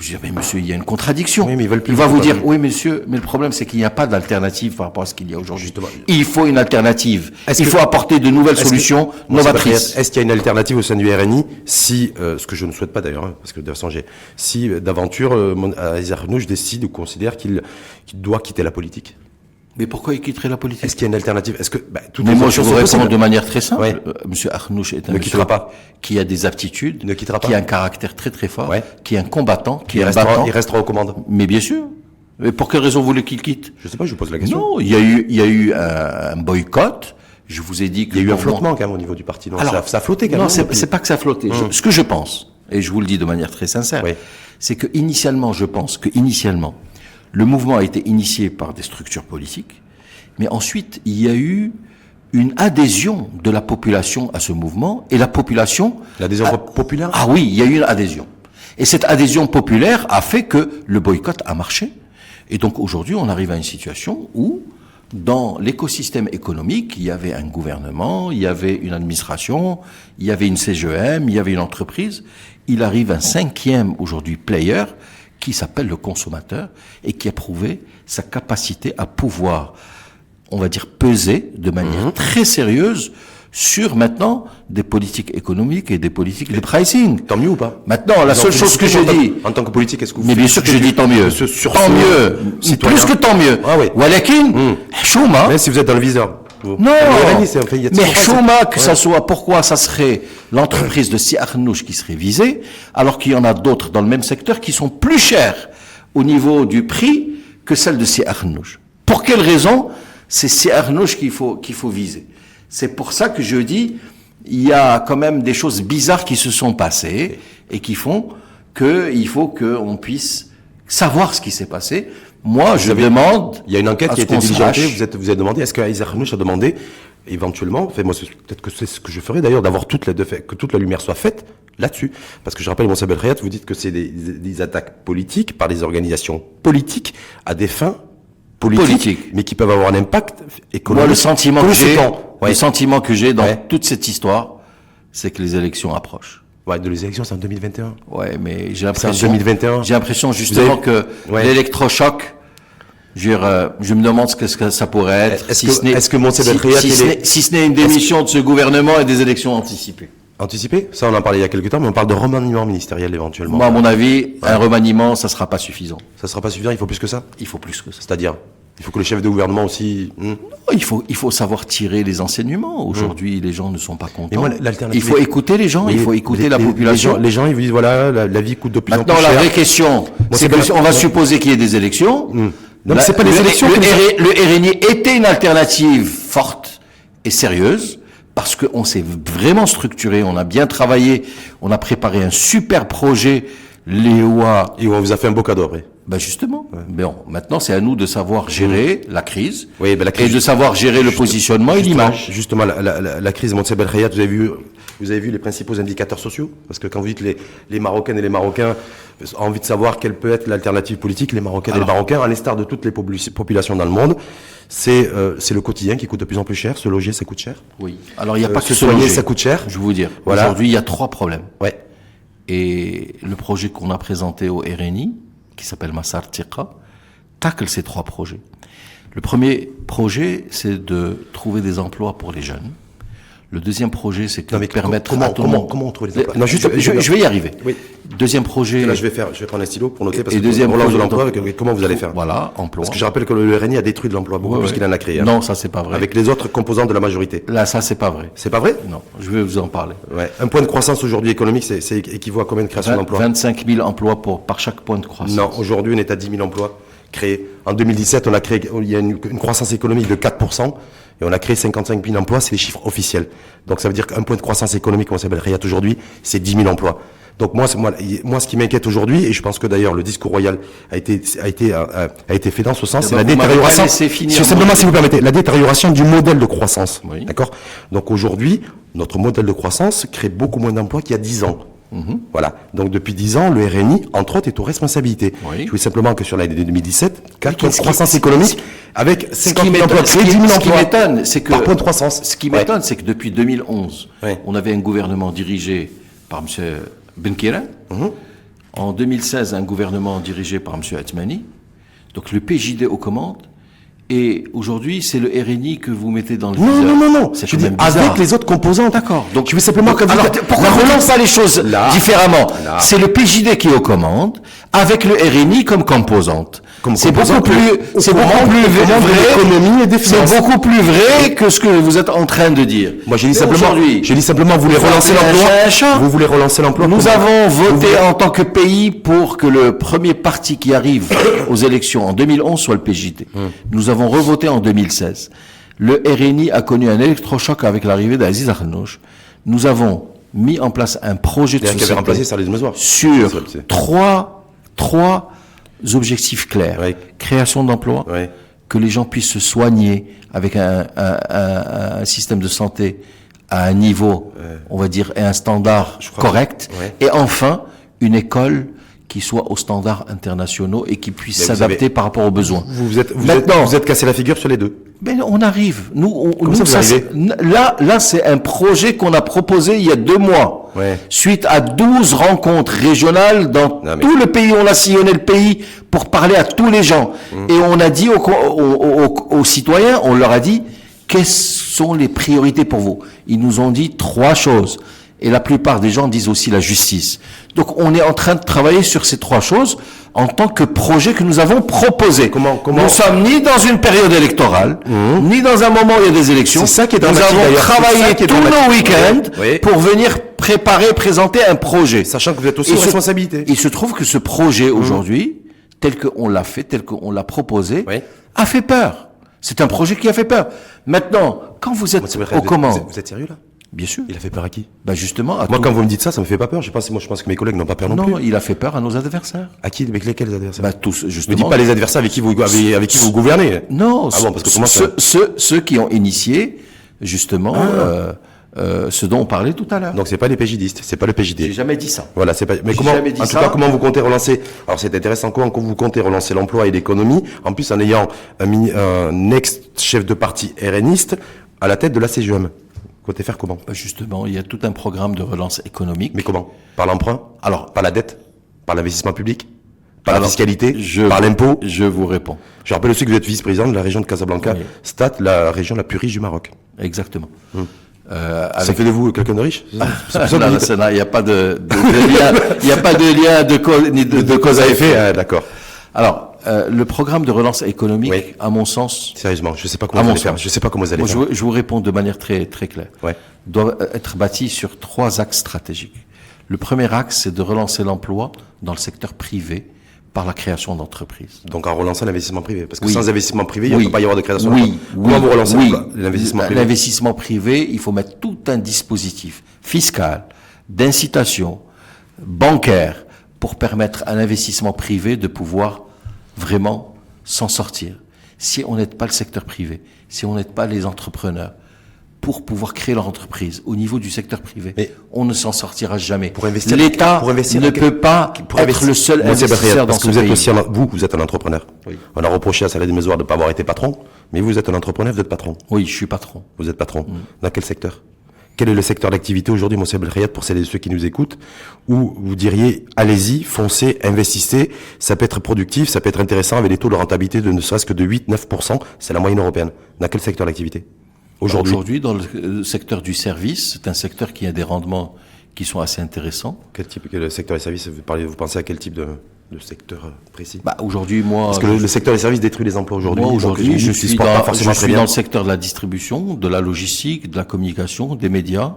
Speaker 2: Je dis, mais monsieur, il y a une contradiction.
Speaker 1: Oui, mais
Speaker 2: il va vous dire, oui, monsieur, mais le problème, c'est qu'il n'y a pas d'alternative par rapport à ce qu'il y a aujourd'hui. Il faut une alternative. Il faut apporter de nouvelles solutions novatrices.
Speaker 1: Est-ce qu'il y a une alternative au sein du RNI si, ce que je ne souhaite pas d'ailleurs, parce que de toute façon, si d'aventure, Aziz Akhnouch décide ou considère qu'il doit quitter la politique?
Speaker 2: Mais pourquoi il quitterait la politique?
Speaker 1: Est-ce qu'il y a une alternative?
Speaker 2: Mais moi, je vous réponds de manière très simple. Monsieur Akhnouch est un
Speaker 1: monsieur
Speaker 2: qui a des aptitudes, qui a un caractère très très fort, qui est un combattant, qui est un battant.
Speaker 1: Il restera aux commandes.
Speaker 2: Mais bien sûr. Mais pour quelle raison voulez qu'il quitte?
Speaker 1: Je sais pas, je vous pose la question.
Speaker 2: Non, il y a eu un boycott. Je vous ai dit que...
Speaker 1: Il y a eu un flottement quand même au niveau du parti. Non,
Speaker 2: alors,
Speaker 1: ça a flotté quand même.
Speaker 2: Non, c'est pas que ça a flotté. Ce que je pense, et je vous le dis de manière très sincère, c'est que initialement, je pense que initialement, le mouvement a été initié par des structures politiques. Mais ensuite, il y a eu une adhésion de la population à ce mouvement, et la population...
Speaker 1: L'adhésion populaire?
Speaker 2: Ah oui, il y a eu une adhésion. Et cette adhésion populaire a fait que le boycott a marché. Et donc aujourd'hui, on arrive à une situation où, dans l'écosystème économique, il y avait un gouvernement, il y avait une administration, il y avait une CGM, il y avait une entreprise. Il arrive un cinquième, aujourd'hui, player, qui s'appelle le consommateur, et qui a prouvé sa capacité à pouvoir, on va dire, peser de manière très sérieuse sur maintenant des politiques économiques et des politiques de pricing.
Speaker 1: Tant mieux ou pas?
Speaker 2: Maintenant, la seule chose que je dis,
Speaker 1: en tant que politique, est-ce que vous
Speaker 2: mais bien sûr que je dis tant mieux, tant mieux, plus que tant mieux.
Speaker 1: Ah oui.
Speaker 2: Walakin, chouma.
Speaker 1: Mais si vous êtes dans le viseur.
Speaker 2: Non,
Speaker 1: il y a
Speaker 2: mais chouma que ça soit, pourquoi ça serait l'entreprise de Si Arnouch qui serait visée, alors qu'il y en a d'autres dans le même secteur qui sont plus chères au niveau du prix que celle de Si Arnouch. Pour quelle raison? C'est Si Arnouch qu'il faut viser. C'est pour ça que je dis, il y a quand même des choses bizarres qui se sont passées et qui font qu'il faut qu'on puisse savoir ce qui s'est passé. Moi, je demande.
Speaker 1: Il y a une enquête qui a été diligentée. Vous avez demandé, est-ce qu'Aïssa Arnouch a demandé, éventuellement, enfin, moi, peut-être que c'est ce que je ferais d'ailleurs, d'avoir que toute la lumière soit faite là-dessus. Parce que je rappelle, Moussa Belkhayat, vous dites que c'est des attaques politiques par des organisations politiques à des fins politiques, mais qui peuvent avoir un impact économique.
Speaker 2: Moi, le sentiment que j'ai dans
Speaker 1: Ouais.
Speaker 2: toute cette histoire, c'est que les élections approchent.
Speaker 1: Ouais, de les élections, c'est en 2021.
Speaker 2: Ouais, mais j'ai
Speaker 1: C'est en
Speaker 2: l'impression.
Speaker 1: 2021.
Speaker 2: J'ai l'impression justement que
Speaker 1: Ouais.
Speaker 2: l'électrochoc. Je me demande ce que ça pourrait être.
Speaker 1: Est-ce que Moussa Belkhayat,
Speaker 2: si ce n'est une démission de ce gouvernement et des élections anticipées.
Speaker 1: anticipé? Ça, on en parlait il y a quelques temps, mais on parle de remaniement ministériel éventuellement.
Speaker 2: Moi, à mon avis, un remaniement, ça sera pas suffisant.
Speaker 1: Ça sera pas suffisant, il faut plus que ça?
Speaker 2: Il faut plus que ça.
Speaker 1: C'est-à-dire, il faut que le chef de gouvernement aussi...
Speaker 2: Il faut savoir tirer les enseignements. Aujourd'hui, les gens ne sont pas contents.
Speaker 1: Mais moi, l'alternative...
Speaker 2: Il faut écouter les gens,
Speaker 1: Oui,
Speaker 2: il faut écouter la population.
Speaker 1: Les gens, ils vous disent, voilà, la vie coûte de plus en plus
Speaker 2: Maintenant,
Speaker 1: cher.
Speaker 2: la vraie question, c'est qu'on va supposer qu'il y ait des élections.
Speaker 1: Non, mais c'est pas les élections
Speaker 2: le RNI était une alternative forte et sérieuse, parce qu'on s'est vraiment structuré, on a bien travaillé, on a préparé un super projet, Léoua.
Speaker 1: Et on vous a fait un beau cadeau après.
Speaker 2: Ben justement. Bon, maintenant c'est à nous de savoir gérer la crise,
Speaker 1: Oui, ben la crise,
Speaker 2: et de savoir gérer le positionnement et l'image.
Speaker 1: Justement, la crise Moussa Belkhayat, vous avez vu les principaux indicateurs sociaux? Parce que quand vous dites les Marocaines et les Marocains ont envie de savoir quelle peut être l'alternative politique, les Marocaines et les Marocains, à l'instar de toutes les populations dans le monde, c'est le quotidien qui coûte de plus en plus cher. Se loger, ça coûte cher.
Speaker 2: Oui. Alors il n'y a pas que
Speaker 1: se
Speaker 2: se
Speaker 1: soigner,
Speaker 2: loger.
Speaker 1: ça coûte cher.
Speaker 2: Je vais vous dire.
Speaker 1: Voilà.
Speaker 2: Aujourd'hui, il y a 3 problèmes.
Speaker 1: Ouais.
Speaker 2: Et le projet qu'on a présenté au RNI, qui s'appelle Massar Tiqa, tacle ces 3 projets. Le premier projet, c'est de trouver des emplois pour les jeunes. Le deuxième projet, c'est de permettre à tout le monde...
Speaker 1: Comment on trouve les emplois?
Speaker 2: Non, je vais y arriver.
Speaker 1: Oui.
Speaker 2: Deuxième projet...
Speaker 1: Là, je vais prendre un stylo pour noter, parce
Speaker 2: Et
Speaker 1: que
Speaker 2: deuxième
Speaker 1: relance de
Speaker 2: projet,
Speaker 1: l'emploi,
Speaker 2: donc,
Speaker 1: comment vous allez faire?
Speaker 2: Voilà, emploi.
Speaker 1: Parce que je rappelle que le RNI a détruit de l'emploi, beaucoup plus qu'il en a créé. Hein.
Speaker 2: Non, ça c'est pas vrai.
Speaker 1: Avec les autres composants de la majorité.
Speaker 2: Là, ça c'est pas vrai.
Speaker 1: C'est pas vrai?
Speaker 2: Non, je vais vous en parler.
Speaker 1: Ouais. Un point de croissance aujourd'hui économique, c'est équivaut à combien de création d'emplois?
Speaker 2: 25 000 emplois par chaque point de croissance.
Speaker 1: Non, aujourd'hui, on est à 10 000 emplois créés. En 2017, il y a une croissance économique de 4%, et on a créé 55 000 emplois, c'est les chiffres officiels. Donc ça veut dire qu'un point de croissance économique, comme ça s'appelle Riyad aujourd'hui, c'est 10 000 emplois. Donc moi, ce qui m'inquiète aujourd'hui, et je pense que d'ailleurs le discours royal a été fait dans ce sens, c'est la détérioration. Simplement, si vous permettez, la détérioration du modèle de croissance.
Speaker 2: Oui.
Speaker 1: D'accord? Donc aujourd'hui, notre modèle de croissance crée beaucoup moins d'emplois qu'il y a 10 ans. Voilà. Donc depuis 10 ans, le RNI, entre autres, est aux responsabilités.
Speaker 2: Oui.
Speaker 1: Je veux simplement que sur l'année 2017, 4 points de croissance économique, avec 50 000 emplois
Speaker 2: Ce
Speaker 1: créés, 10 000
Speaker 2: qui
Speaker 1: emplois
Speaker 2: m'étonne, c'est que...
Speaker 1: par point de croissance.
Speaker 2: Ce qui m'étonne, c'est que depuis 2011,
Speaker 1: Ouais.
Speaker 2: on avait un gouvernement dirigé par M. Benkiran. En 2016, un gouvernement dirigé par M. Atmani. Donc le PJD aux commandes. Et aujourd'hui, c'est le RNI que vous mettez dans le viseur.
Speaker 1: Non.
Speaker 2: C'est
Speaker 1: Je
Speaker 2: quand
Speaker 1: dis
Speaker 2: même bizarre.
Speaker 1: avec les autres composants.
Speaker 2: D'accord.
Speaker 1: Donc je veux simplement que
Speaker 2: alors, pourquoi on relance pas les choses
Speaker 1: Là.
Speaker 2: différemment?
Speaker 1: Là.
Speaker 2: C'est le PJD qui est aux commandes, avec le RNI comme composante. C'est beaucoup
Speaker 1: composante,
Speaker 2: plus, c'est beaucoup
Speaker 1: commande
Speaker 2: plus
Speaker 1: de l'économie et des
Speaker 2: vrai,
Speaker 1: finances.
Speaker 2: c'est beaucoup plus vrai que ce que vous êtes en train de dire.
Speaker 1: Moi, j'ai dit
Speaker 2: Mais
Speaker 1: simplement,
Speaker 2: aujourd'hui,
Speaker 1: vous voulez relancer l'emploi. Vous voulez relancer l'emploi.
Speaker 2: nous
Speaker 1: Comment?
Speaker 2: avons voté en tant que pays pour que le premier parti qui arrive aux élections en 2011 soit le PJD. Nous avons revoté en 2016. Le RNI a connu un électrochoc avec l'arrivée d'Aziz Arnouch. Nous avons mis en place un projet de
Speaker 1: Qui avait
Speaker 2: société
Speaker 1: remplacé Salih Mezouar.
Speaker 2: sur
Speaker 1: C'est-
Speaker 2: trois objectifs clairs.
Speaker 1: Oui.
Speaker 2: Création d'emplois,
Speaker 1: Oui.
Speaker 2: que les gens puissent se soigner avec un système de santé à un niveau, on va dire, et un standard correct.
Speaker 1: Ouais.
Speaker 2: Et enfin, une école qui soit aux standards internationaux et qui puisse
Speaker 1: Mais vous
Speaker 2: s'adapter par rapport aux besoins.
Speaker 1: Vous
Speaker 2: Maintenant-
Speaker 1: êtes cassé la figure sur les deux.
Speaker 2: Mais on arrive. Nous,
Speaker 1: Comment ça, vous arrivez
Speaker 2: là, c'est un projet qu'on a proposé il y a 2 mois.
Speaker 1: Ouais.
Speaker 2: Suite à 12 rencontres régionales dans
Speaker 1: Non, mais-
Speaker 2: tout le pays. On a sillonné le pays pour parler à tous les gens. Et on a dit aux citoyens, on leur a dit, quelles sont les priorités pour vous? Ils nous ont dit 3 choses. Et la plupart des gens disent aussi la justice. Donc on est en train de travailler sur ces 3 choses en tant que projet que nous avons proposé.
Speaker 1: Comment-
Speaker 2: Nous sommes ni dans une période électorale, ni dans un moment où il y a des élections.
Speaker 1: C'est ça qui est
Speaker 2: Nous
Speaker 1: dramatique,
Speaker 2: avons
Speaker 1: d'ailleurs. C'est ça
Speaker 2: travaillé
Speaker 1: qui est
Speaker 2: tous
Speaker 1: dramatique.
Speaker 2: nos week-ends
Speaker 1: Oui.
Speaker 2: pour venir préparer, présenter un projet.
Speaker 1: Sachant que vous êtes aussi
Speaker 2: Et
Speaker 1: aux
Speaker 2: ce-
Speaker 1: responsabilités.
Speaker 2: Il se trouve que ce projet aujourd'hui, tel qu'on l'a fait, tel qu'on l'a proposé,
Speaker 1: Oui.
Speaker 2: a fait peur. C'est un projet qui a fait peur. Maintenant, quand vous êtes
Speaker 1: C'est vrai,
Speaker 2: aux commandes,
Speaker 1: vous êtes sérieux là?
Speaker 2: bien sûr,
Speaker 1: Il a fait peur à qui?
Speaker 2: bah justement, à
Speaker 1: Moi,
Speaker 2: tout-
Speaker 1: quand vous me dites ça, ça me fait pas peur. Je pense que mes collègues n'ont pas peur non,
Speaker 2: non,
Speaker 1: plus.
Speaker 2: il a fait peur à nos adversaires.
Speaker 1: À qui? Avec lesquels adversaires?
Speaker 2: Bah tous,
Speaker 1: Je me
Speaker 2: justement.
Speaker 1: dis pas les adversaires avec qui vous gouvernez.
Speaker 2: Non,
Speaker 1: Ah bon, parce que comment ça-
Speaker 2: ceux qui ont initié justement ce dont on parlait tout à l'heure.
Speaker 1: Donc c'est pas les PJDistes, c'est pas le
Speaker 2: J'ai
Speaker 1: PJD.
Speaker 2: jamais dit ça.
Speaker 1: Voilà, c'est pas. Mais
Speaker 2: J'ai
Speaker 1: comment,
Speaker 2: jamais dit
Speaker 1: en tout
Speaker 2: ça.
Speaker 1: cas, comment vous comptez relancer? Alors c'est intéressant. Comment vous comptez relancer l'emploi et l'économie? En plus, en ayant un ex-chef de parti RNiste à la tête de la CGM. Vous comptez faire comment?
Speaker 2: Bah, justement, il y a tout un programme de relance économique.
Speaker 1: Mais comment? Par l'emprunt?
Speaker 2: Alors,
Speaker 1: Par la dette? Par l'investissement public? Par la
Speaker 2: Alors,
Speaker 1: fiscalité?
Speaker 2: je-
Speaker 1: Par l'impôt?
Speaker 2: je vous réponds.
Speaker 1: Je rappelle aussi que vous êtes vice-président de la région de Casablanca,
Speaker 2: Oui.
Speaker 1: Stat, la région la plus riche du Maroc.
Speaker 2: Exactement.
Speaker 1: Ça fait de vous quelqu'un de riche? C'est pour ça que vous dites-
Speaker 2: Il n'y a pas de lien, il n'y a pas de lien de cause, ni de cause à effet.
Speaker 1: Ah, d'accord.
Speaker 2: Alors, le programme de relance économique,
Speaker 1: Oui.
Speaker 2: à mon sens,
Speaker 1: Sérieusement, je sais pas
Speaker 2: À
Speaker 1: comment vous
Speaker 2: mon
Speaker 1: allez faire.
Speaker 2: sens.
Speaker 1: Je sais pas comment vous allez
Speaker 2: moi,
Speaker 1: faire.
Speaker 2: je vous réponds de manière très, très claire.
Speaker 1: Ouais.
Speaker 2: Doit être bâti sur 3 axes stratégiques. Le premier axe, c'est de relancer l'emploi dans le secteur privé par la création d'entreprises.
Speaker 1: Donc en relançant l'investissement privé. Parce que
Speaker 2: Oui.
Speaker 1: sans investissement privé, il ne
Speaker 2: Oui.
Speaker 1: peut pas y avoir de création
Speaker 2: Oui.
Speaker 1: d'emploi. Comment vous relancez
Speaker 2: Oui.
Speaker 1: l'investissement privé?
Speaker 2: L'investissement privé, il faut mettre tout un dispositif fiscal, d'incitation, bancaire, pour permettre à l'investissement privé de pouvoir vraiment s'en sortir. Si on n'aide pas le secteur privé, si on n'aide pas les entrepreneurs, pour pouvoir créer leur entreprise au niveau du secteur privé,
Speaker 1: Mais
Speaker 2: on ne s'en sortira jamais.
Speaker 1: Pour investir-
Speaker 2: L'État
Speaker 1: pour investir-
Speaker 2: ne peut pas
Speaker 1: Pour
Speaker 2: être
Speaker 1: investir-
Speaker 2: le seul
Speaker 1: Moi, c'est
Speaker 2: investisseur dans
Speaker 1: parce que
Speaker 2: ce
Speaker 1: vous êtes
Speaker 2: pays.
Speaker 1: aussi vous êtes un entrepreneur.
Speaker 2: Oui.
Speaker 1: On a reproché à Salah Mezouar de ne pas avoir été patron, mais vous êtes un entrepreneur, vous êtes patron.
Speaker 2: Oui, je suis patron.
Speaker 1: Vous êtes patron. Dans quel secteur? Quel est le secteur d'activité aujourd'hui, Monsieur Belkhayat, pour celles et ceux qui nous écoutent, où vous diriez, allez-y, foncez, investissez, ça peut être productif, ça peut être intéressant avec des taux de rentabilité de ne serait-ce que de 8-9%, c'est la moyenne européenne. Dans quel secteur d'activité? Aujourd'hui.
Speaker 2: Dans le secteur du service, c'est un secteur qui a des rendements qui sont assez intéressants.
Speaker 1: Quel secteur des services, vous pensez à quel type de secteur précis?
Speaker 2: Bah, aujourd'hui, moi,
Speaker 1: Parce que le secteur des services détruit les emplois aujourd'hui.
Speaker 2: moi,
Speaker 1: donc
Speaker 2: aujourd'hui,
Speaker 1: ils
Speaker 2: je
Speaker 1: se
Speaker 2: suis,
Speaker 1: portent pas
Speaker 2: dans,
Speaker 1: forcément
Speaker 2: je
Speaker 1: très
Speaker 2: suis
Speaker 1: bien.
Speaker 2: dans le secteur de la distribution, de la logistique, de la communication, des médias.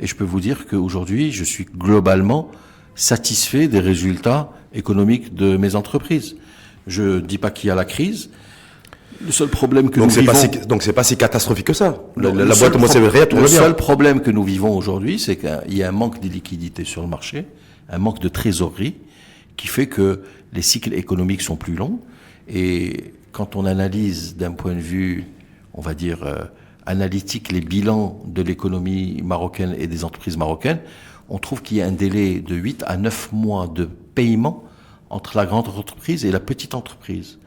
Speaker 2: Et je peux vous dire qu'aujourd'hui, je suis globalement satisfait des résultats économiques de mes entreprises. Je dis pas qu'il y a la crise. Le seul problème que
Speaker 1: Donc
Speaker 2: nous
Speaker 1: c'est
Speaker 2: vivons...
Speaker 1: pas si, c'est pas si catastrophique que ça.
Speaker 2: Non,
Speaker 1: La
Speaker 2: le
Speaker 1: boîte
Speaker 2: seul
Speaker 1: Monsieur Belkhayat tourne
Speaker 2: Le
Speaker 1: bien.
Speaker 2: seul problème que nous vivons aujourd'hui, c'est qu'il y a un manque de liquidité sur le marché, un manque de trésorerie, qui fait que les cycles économiques sont plus longs. Et quand on analyse d'un point de vue, on va dire, analytique, les bilans de l'économie marocaine et des entreprises marocaines, on trouve qu'il y a un délai de 8 à 9 mois de paiement entre la grande entreprise et la petite entreprise.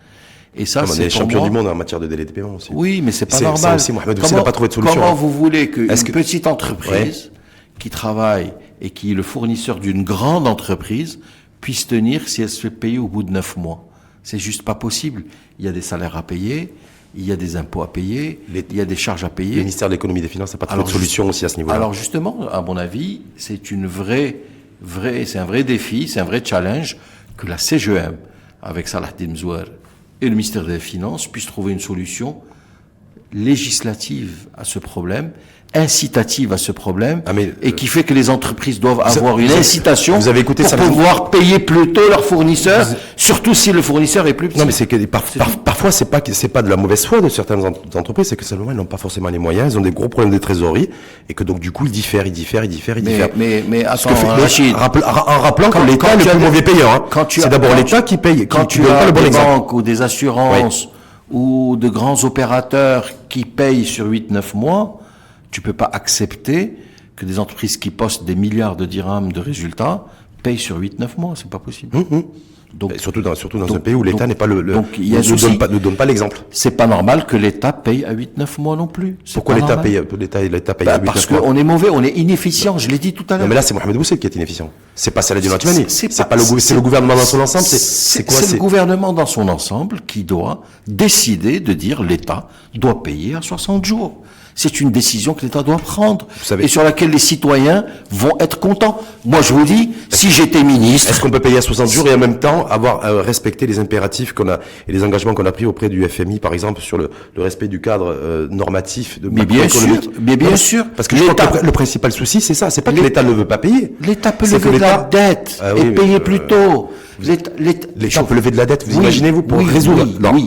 Speaker 2: Et ça,
Speaker 1: On
Speaker 2: c'est
Speaker 1: est
Speaker 2: pour
Speaker 1: champion
Speaker 2: moi-
Speaker 1: du monde en matière de délai de paiement aussi.
Speaker 2: Oui, mais c'est pas
Speaker 1: C'est-
Speaker 2: normal.
Speaker 1: ça aussi, Mohamed Boussi n'a pas trouvé de solution,
Speaker 2: Comment
Speaker 1: hein.
Speaker 2: vous voulez qu'une
Speaker 1: Est-ce que-
Speaker 2: petite entreprise qui travaille et qui est le fournisseur d'une grande entreprise puisse tenir si elle se fait payer au bout de 9 mois? C'est juste pas possible. Il y a des salaires à payer, il y a des impôts à payer, il y a des charges à
Speaker 1: Le
Speaker 2: payer.
Speaker 1: ministère de l'économie et des finances n'a pas trouvé de
Speaker 2: Alors,
Speaker 1: solution aussi à ce niveau-là.
Speaker 2: Alors justement, à mon avis, c'est c'est un vrai défi, c'est un vrai challenge que la CGM, avec Salah Mezouar et le ministère des Finances, puissent trouver une solution législative à ce problème, incitative à ce problème, et qui fait que les entreprises doivent avoir une incitation
Speaker 1: vous avez écouté
Speaker 2: pour
Speaker 1: Salah-
Speaker 2: pouvoir payer plus tôt leurs fournisseurs, surtout si le fournisseur est plus petit.
Speaker 1: Non, mais c'est que parfois c'est pas de la mauvaise foi de certaines entreprises, c'est que simplement ils n'ont pas forcément les moyens, ils ont des gros problèmes de trésorerie et que donc du coup ils diffèrent.
Speaker 2: Mais
Speaker 1: Ce
Speaker 2: attends,
Speaker 1: que fait-
Speaker 2: Rachid,
Speaker 1: en rappelant
Speaker 2: quand-
Speaker 1: que l'État
Speaker 2: quand
Speaker 1: est le
Speaker 2: tu as
Speaker 1: plus
Speaker 2: des-
Speaker 1: mauvais payeur. Hein.
Speaker 2: quand tu
Speaker 1: C'est
Speaker 2: as-
Speaker 1: d'abord
Speaker 2: quand
Speaker 1: l'État qui paye,
Speaker 2: quand
Speaker 1: qui
Speaker 2: tu
Speaker 1: donne
Speaker 2: as
Speaker 1: pas le bon
Speaker 2: des
Speaker 1: exemple.
Speaker 2: banques ou des assurances ou de grands opérateurs qui payent sur 8-9 mois, tu peux pas accepter que des entreprises qui postent des milliards de dirhams de résultats paye sur 8-9 mois, c'est pas possible.
Speaker 1: Donc, surtout dans un pays où l'État n'est pas
Speaker 2: donc il y a
Speaker 1: ne donne pas l'exemple.
Speaker 2: C'est pas normal que l'État paye à 8-9 mois non plus.
Speaker 1: Pourquoi l'État paye à 8-9 mois?
Speaker 2: Parce qu'on est mauvais, on est inefficient, je l'ai dit tout à l'heure.
Speaker 1: Non, mais là, c'est Mohamed Boussed qui est inefficient. C'est pas Saladin Othmani. C'est le gouvernement dans son ensemble.
Speaker 2: C'est le gouvernement dans son ensemble qui doit décider de dire l'État doit payer à 60 jours. C'est une décision que l'État doit prendre et sur laquelle les citoyens vont être contents. Moi, je vous dis, si j'étais ministre...
Speaker 1: Est-ce qu'on peut payer à 60 jours et en même temps avoir respecté les impératifs qu'on a et les engagements qu'on a pris auprès du FMI, par exemple, sur le respect du cadre normatif de macroéconomique?
Speaker 2: Mais bien sûr.
Speaker 1: Parce que je crois que le principal souci, c'est ça. C'est pas que l'État ne veut pas payer.
Speaker 2: L'État peut lever de la dette et payer plus tôt.
Speaker 1: L'État peut lever de la dette, vous imaginez-vous, pour résoudre,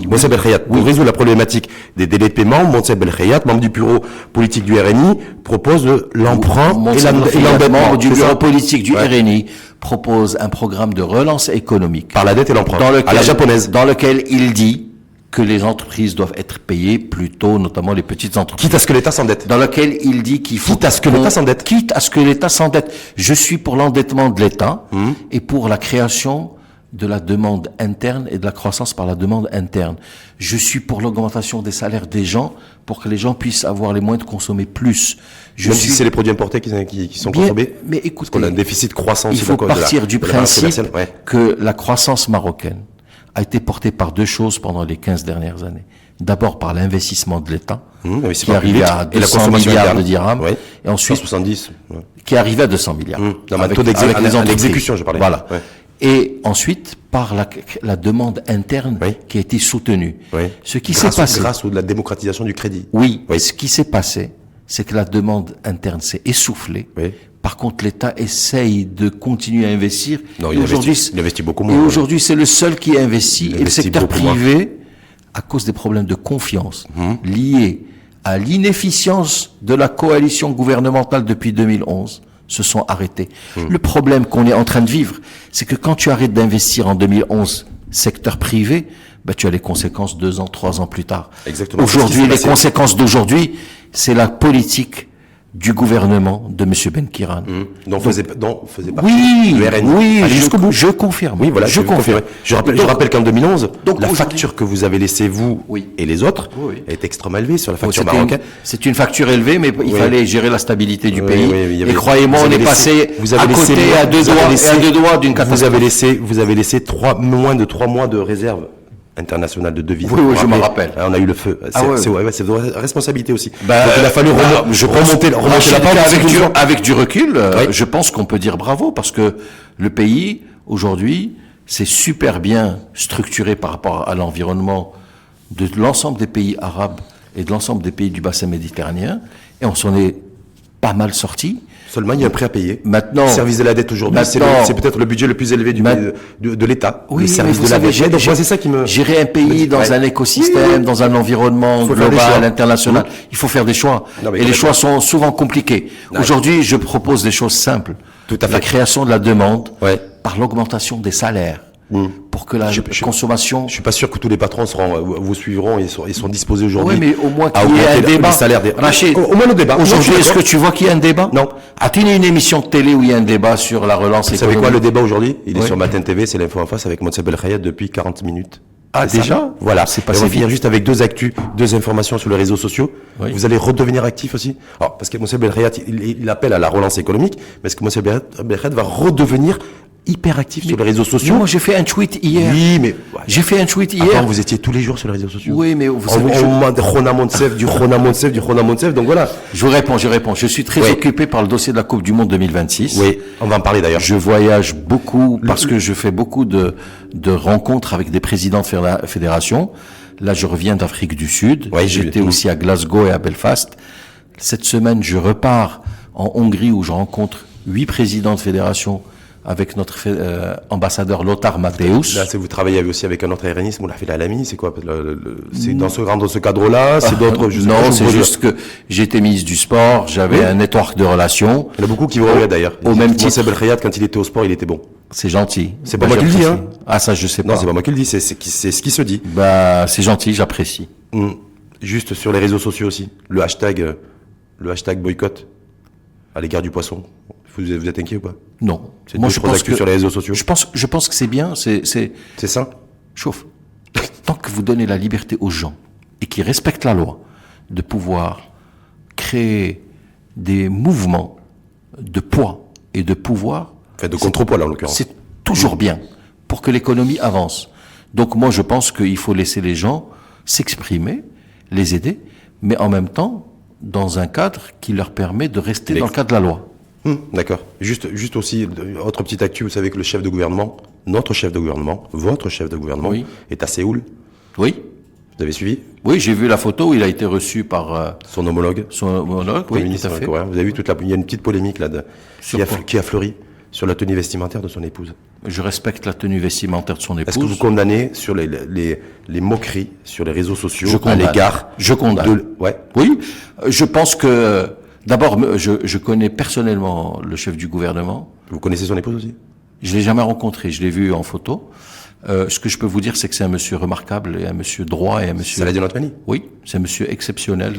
Speaker 1: Monceb Belkhayat, pour résoudre la problématique des délais de paiement. Monceb Belkhayat, membre du bureau politique du RNI, propose de l'emprunt et l'endettement.
Speaker 2: Du bureau politique du RNI propose un programme de relance économique.
Speaker 1: Par la dette et l'emprunt. À la japonaise.
Speaker 2: Dans lequel il dit que les entreprises doivent être payées plus tôt, notamment les petites entreprises.
Speaker 1: Quitte à ce que l'État s'endette.
Speaker 2: Dans lequel il dit qu'il faut...
Speaker 1: Quitte à ce que l'État s'endette.
Speaker 2: Quitte à ce que l'État s'endette. Je suis pour l'endettement de l'État et pour la création de la demande interne et de la croissance par la demande interne. Je suis pour l'augmentation des salaires des gens pour que les gens puissent avoir les moyens de consommer plus.
Speaker 1: Même si c'est les produits importés qui sont consommés.
Speaker 2: Mais écoutez,
Speaker 1: parce qu'on a un déficit croissant.
Speaker 2: Il faut partir du principe que la croissance marocaine a été portée par deux choses pendant les 15 dernières années. D'abord par l'investissement de l'État, qui arrivait à 200 milliards de dirhams, et ensuite
Speaker 1: 170,
Speaker 2: qui arrivait à 200 milliards.
Speaker 1: Avec l'exécution, je parlais.
Speaker 2: Voilà. Et ensuite, par la demande interne qui a été soutenue. Ce qui s'est passé.
Speaker 1: Grâce à la démocratisation du crédit.
Speaker 2: Ce qui s'est passé, c'est que la demande interne s'est essoufflée. Par contre, l'État essaye de continuer à investir.
Speaker 1: Non, il investit beaucoup moins.
Speaker 2: Et aujourd'hui, c'est le seul qui investit. Et le secteur privé, à cause des problèmes de confiance liés à l'inefficience de la coalition gouvernementale depuis 2011, se sont arrêtés. Le problème qu'on est en train de vivre, c'est que quand tu arrêtes d'investir en 2011, secteur privé, tu as les conséquences 2 ans, 3 ans plus tard.
Speaker 1: Exactement.
Speaker 2: Aujourd'hui, les conséquences d'aujourd'hui, c'est la politique du gouvernement de M. Benkiran.
Speaker 1: Dont faisait partie
Speaker 2: le
Speaker 1: RNI.
Speaker 2: Oui, je confirme.
Speaker 1: Oui, voilà,
Speaker 2: je confirme.
Speaker 1: Je rappelle qu'en 2011, la facture que vous avez laissée, vous et les autres, est extrêmement élevée sur la facture marocaine.
Speaker 2: C'est une facture élevée, mais il fallait gérer la stabilité du pays. Et croyez-moi, on est passé à côté, à deux doigts d'une catastrophe.
Speaker 1: Vous avez laissé moins de 3 mois de réserve internationale de devises.
Speaker 2: Oui, je me rappelle.
Speaker 1: On a eu le feu. C'est votre responsabilité aussi.
Speaker 2: Donc
Speaker 1: il a fallu remonter la pente.
Speaker 2: Avec du recul, je pense qu'on peut dire bravo parce que le pays, aujourd'hui, c'est super bien structuré par rapport à l'environnement de l'ensemble des pays arabes et de l'ensemble des pays du bassin méditerranéen et on s'en est pas mal sorti.
Speaker 1: Seulement, il y a un prêt à payer.
Speaker 2: Maintenant,
Speaker 1: le service de la dette aujourd'hui, c'est peut-être le budget le plus élevé de l'État.
Speaker 2: Oui,
Speaker 1: le service de la dette. C'est ça qui me...
Speaker 2: Gérer un pays dans un écosystème, dans un environnement global, international, il faut faire des choix. Et les choix sont souvent compliqués. Aujourd'hui, je propose des choses simples.
Speaker 1: Tout à fait.
Speaker 2: La création de la demande par l'augmentation des salaires. Pour que la consommation...
Speaker 1: Je suis pas sûr que tous les patrons vous suivront et sont disposés aujourd'hui.
Speaker 2: Oui, mais au moins qu'il y ait un débat.
Speaker 1: Rachid, au moins le débat.
Speaker 2: Aujourd'hui, est-ce que tu vois qu'il y a un débat?
Speaker 1: Non.
Speaker 2: As-tu une émission de télé où il y a un débat sur la relance économique?
Speaker 1: Vous savez quoi, le débat aujourd'hui? Il est sur Matin TV, c'est l'info en face avec Monceb Belkhayat depuis 40 minutes.
Speaker 2: Ah, déjà?
Speaker 1: Voilà. On va finir juste avec 2 actus, 2 informations sur les réseaux sociaux. Vous allez redevenir actif aussi. Alors, parce que Monceb Belkhayat, il appelle à la relance économique, mais est-ce que Monceb Belkhayat va redevenir hyper actif sur les réseaux sociaux?
Speaker 2: Moi, j'ai fait un tweet hier.
Speaker 1: Oui, mais...
Speaker 2: J'ai fait un tweet hier.
Speaker 1: Avant, vous étiez tous les jours sur les réseaux sociaux.
Speaker 2: Oui, mais vous savez...
Speaker 1: du Rona Monceb, donc voilà.
Speaker 2: Je réponds. Je suis très occupé par le dossier de la Coupe du Monde 2026.
Speaker 1: Oui, on va en parler d'ailleurs.
Speaker 2: Je voyage beaucoup parce que je fais beaucoup de rencontres avec des présidents de fédérations. Là, je reviens d'Afrique du Sud. J'étais aussi à Glasgow et à Belfast. Cette semaine, je repars en Hongrie où je rencontre 8 présidents de fédérations avec notre ambassadeur Lothar Matthäus.
Speaker 1: Là, vous travaillez aussi avec un autre RNiste, Moulafil Alami, c'est quoi? C'est dans ce cadre-là, c'est d'autres...
Speaker 2: Non, c'est juste que j'étais ministre du sport, j'avais un network de relations.
Speaker 1: Il y en a beaucoup qui vous regardent d'ailleurs.
Speaker 2: Au même titre.
Speaker 1: Monceb Belkhayat, quand il était au sport, il était bon.
Speaker 2: C'est gentil.
Speaker 1: C'est pas moi qui le dis, hein.
Speaker 2: Ah, ça, je sais pas.
Speaker 1: Non, c'est pas moi qui le dis, c'est ce qui se dit.
Speaker 2: C'est gentil, j'apprécie.
Speaker 1: Juste sur les réseaux sociaux aussi, le hashtag boycott à l'égard du poisson. Vous êtes inquiet ou pas?
Speaker 2: Non.
Speaker 1: C'est deux, trois actus sur les réseaux sociaux.
Speaker 2: Je pense que c'est bien, c'est
Speaker 1: ça?
Speaker 2: Chauffe. Tant que vous donnez la liberté aux gens et qui respectent la loi de pouvoir créer des mouvements de poids et de pouvoir,
Speaker 1: Enfin, de contre-poids, là, en l'occurrence.
Speaker 2: c'est toujours bien pour que l'économie avance. Donc moi, je pense qu'il faut laisser les gens s'exprimer, les aider, mais en même temps, dans un cadre qui leur permet de rester dans le cadre de la loi.
Speaker 1: D'accord. Juste aussi, autre petite actu, vous savez que le chef de gouvernement, notre chef de gouvernement, votre chef de gouvernement,
Speaker 2: Oui.
Speaker 1: est à Séoul.
Speaker 2: Oui,
Speaker 1: Vous avez suivi
Speaker 2: oui, j'ai vu la photo où il a été reçu par
Speaker 1: son homologue,
Speaker 2: son homologue. Oui,
Speaker 1: ministre
Speaker 2: tout à fait.
Speaker 1: coréen. Vous avez vu il y a une petite polémique là
Speaker 2: Sur quoi
Speaker 1: qui a fleuri sur la tenue vestimentaire de son épouse.
Speaker 2: Je respecte la tenue vestimentaire de son épouse.
Speaker 1: Est-ce que vous condamnez sur les moqueries sur les réseaux sociaux
Speaker 2: Je
Speaker 1: à
Speaker 2: condamne.
Speaker 1: l'égard
Speaker 2: Je condamne.
Speaker 1: Ouais.
Speaker 2: Oui, je pense que d'abord, je connais personnellement le chef du gouvernement.
Speaker 1: Vous connaissez son épouse aussi?
Speaker 2: Je l'ai jamais rencontré, je l'ai vu en photo. Ce que je peux vous dire, c'est que c'est un monsieur remarquable et un monsieur droit et un monsieur.
Speaker 1: Saladin Otmani.
Speaker 2: Oui, c'est un monsieur exceptionnel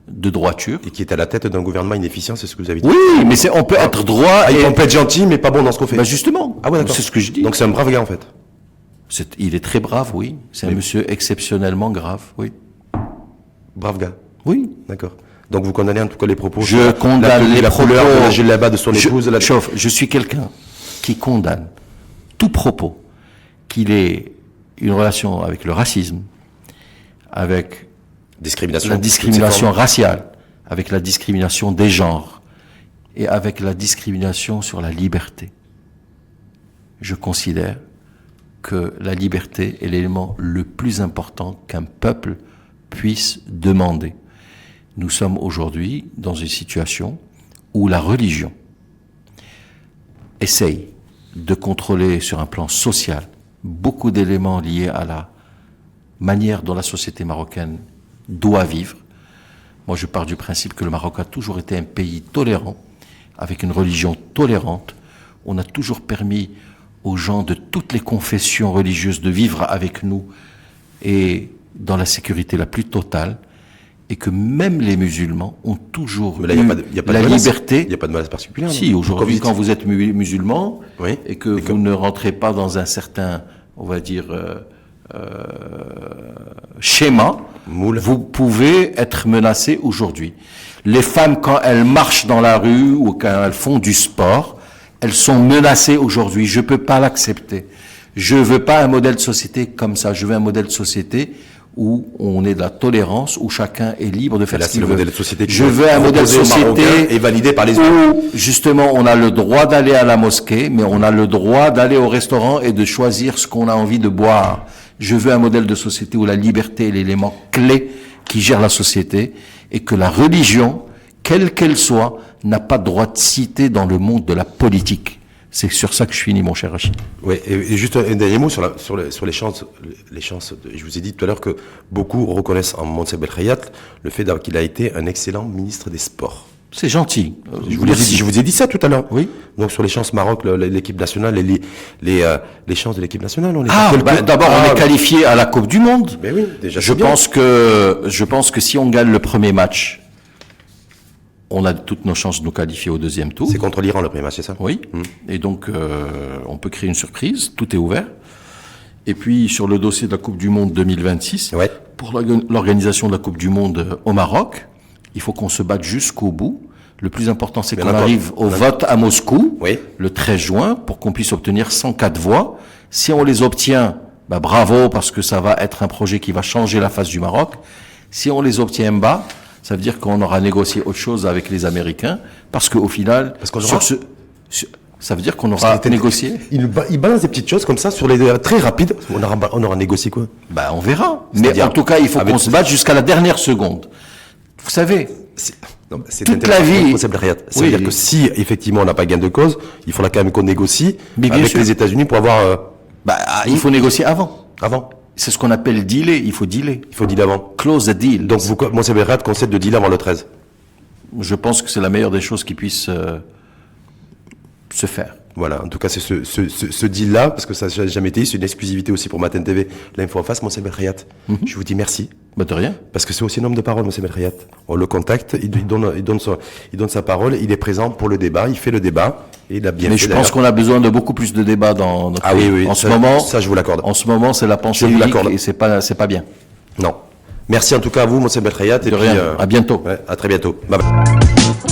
Speaker 2: de droiture.
Speaker 1: Et qui est à la tête d'un gouvernement inefficient, c'est ce que vous avez dit.
Speaker 2: Oui, mais on peut être droit et
Speaker 1: On peut être gentil, mais pas bon dans ce qu'on fait.
Speaker 2: Bah justement.
Speaker 1: Ah ouais, d'accord.
Speaker 2: C'est ce que je dis.
Speaker 1: Donc c'est un brave gars en fait.
Speaker 2: Il est très brave, oui. C'est un monsieur exceptionnellement grave, oui.
Speaker 1: Brave gars.
Speaker 2: Oui.
Speaker 1: D'accord. Donc vous condamnez en tout cas les propos.
Speaker 2: Je
Speaker 1: sur
Speaker 2: condamne les
Speaker 1: la
Speaker 2: propos.
Speaker 1: couleur de la djellaba de son épouse.
Speaker 2: Je suis quelqu'un qui condamne tout propos qu'il ait une relation avec le racisme, avec
Speaker 1: Discrimination.
Speaker 2: la
Speaker 1: toutes ses
Speaker 2: discrimination
Speaker 1: formes.
Speaker 2: raciale, avec la discrimination des genres et avec la discrimination sur la liberté. Je considère que la liberté est l'élément le plus important qu'un peuple puisse demander. Nous sommes aujourd'hui dans une situation où la religion essaye de contrôler sur un plan social beaucoup d'éléments liés à la manière dont la société marocaine doit vivre. Moi, je pars du principe que le Maroc a toujours été un pays tolérant, avec une religion tolérante. On a toujours permis aux gens de toutes les confessions religieuses de vivre avec nous et dans la sécurité la plus totale, et que même les musulmans ont toujours
Speaker 1: Mais là,
Speaker 2: eu
Speaker 1: y a pas
Speaker 2: la
Speaker 1: de menace.
Speaker 2: liberté.
Speaker 1: Il n'y a pas de menace particulière.
Speaker 2: Si,
Speaker 1: non
Speaker 2: aujourd'hui,
Speaker 1: Covid.
Speaker 2: quand vous êtes musulman,
Speaker 1: Oui.
Speaker 2: et que vous ne rentrez pas dans un certain, on va dire, schéma,
Speaker 1: Moule.
Speaker 2: vous pouvez être menacé aujourd'hui. Les femmes, quand elles marchent dans la rue ou quand elles font du sport, elles sont menacées aujourd'hui. Je peux pas l'accepter. Je veux pas un modèle de société comme ça. Je veux un modèle de société où on est de la tolérance, où chacun est libre de faire
Speaker 1: Là,
Speaker 2: ce
Speaker 1: c'est
Speaker 2: qu'il
Speaker 1: le
Speaker 2: veut.
Speaker 1: modèle de société qui
Speaker 2: Je
Speaker 1: est
Speaker 2: veux un modèle de
Speaker 1: proposé aux Marocains
Speaker 2: société
Speaker 1: et validé par les autres.
Speaker 2: où, justement, on a le droit d'aller à la mosquée, mais on a le droit d'aller au restaurant et de choisir ce qu'on a envie de boire. Je veux un modèle de société où la liberté est l'élément clé qui gère la société et que la religion, quelle qu'elle soit, n'a pas de droit de citer dans le monde de la politique. C'est sur ça que je finis, mon cher Rachid.
Speaker 1: Oui, et juste un dernier mot sur les chances. Je vous ai dit tout à l'heure que beaucoup reconnaissent en Moncef Belkhayat le fait qu'il a été un excellent ministre des Sports.
Speaker 2: C'est gentil.
Speaker 1: Je vous ai dit ça tout à l'heure.
Speaker 2: Oui.
Speaker 1: Donc sur les chances Maroc, l'équipe nationale et les chances de l'équipe nationale, on les
Speaker 2: Ah,
Speaker 1: appelle peu.
Speaker 2: d'abord, on est qualifié à la Coupe du Monde.
Speaker 1: Mais oui, déjà.
Speaker 2: Je pense que si on gagne le premier match, on a toutes nos chances de nous qualifier au deuxième tour.
Speaker 1: C'est contre l'Iran le premier match, c'est ça?
Speaker 2: Oui. Et donc, on peut créer une surprise. Tout est ouvert. Et puis, sur le dossier de la Coupe du Monde 2026,
Speaker 1: Ouais.
Speaker 2: pour l'organisation de la Coupe du Monde au Maroc, il faut qu'on se batte jusqu'au bout. Le plus important, c'est
Speaker 1: Bien
Speaker 2: qu'on
Speaker 1: entendu.
Speaker 2: arrive au vote à Moscou,
Speaker 1: Oui.
Speaker 2: le 13 juin, pour qu'on puisse obtenir 104 voix. Si on les obtient, bah bravo, parce que ça va être un projet qui va changer la face du Maroc. Si on les obtient bas, ça veut dire qu'on aura négocié autre chose avec les Américains, parce qu'au final,
Speaker 1: Parce qu'on aura-
Speaker 2: ça veut dire qu'on aura négocié.
Speaker 1: Il balance des petites choses comme ça sur les très rapides. On aura négocié quoi?
Speaker 2: Ben, on verra. Mais
Speaker 1: C'est-à-dire,
Speaker 2: en tout cas, il faut
Speaker 1: avec-
Speaker 2: qu'on se batte jusqu'à la dernière seconde. Vous savez,
Speaker 1: C'est
Speaker 2: toute la
Speaker 1: intéressant,
Speaker 2: vie-
Speaker 1: le concept derrière. Ça
Speaker 2: Oui.
Speaker 1: veut dire que si effectivement on n'a pas gain de cause, il faudra quand même qu'on négocie
Speaker 2: Mais bien
Speaker 1: avec
Speaker 2: sûr.
Speaker 1: les États-Unis pour avoir
Speaker 2: il faut négocier avant.
Speaker 1: avant.
Speaker 2: C'est ce qu'on appelle dealer. Il faut dealer.
Speaker 1: Il faut dealer avant.
Speaker 2: Close the deal.
Speaker 1: Donc moi c'est le concept de dealer avant le 13.
Speaker 2: Je pense que c'est la meilleure des choses qui puissent se faire.
Speaker 1: Voilà, en tout cas, c'est ce deal-là, parce que ça n'a jamais été, c'est une exclusivité aussi pour Matin TV, l'info en face, Monsef Belkhayat. Je vous dis merci.
Speaker 2: Bah, de rien.
Speaker 1: Parce que c'est aussi un homme de parole, Monsef Belkhayat. On le contacte, il donne sa parole, il est présent pour le débat, il fait le débat, et il a bien
Speaker 2: Mais
Speaker 1: fait.
Speaker 2: je pense qu'on a besoin de beaucoup plus de débats dans notre
Speaker 1: Ah
Speaker 2: pays.
Speaker 1: oui,
Speaker 2: En
Speaker 1: ça,
Speaker 2: ce moment,
Speaker 1: ça, je vous l'accorde.
Speaker 2: En ce moment, c'est la pensée
Speaker 1: Je vous
Speaker 2: unique
Speaker 1: l'accorde.
Speaker 2: et c'est pas bien.
Speaker 1: Non. Merci en tout cas à vous, Monsef Belkhayat.
Speaker 2: De rien. À bientôt.
Speaker 1: À très bientôt. Bye bye.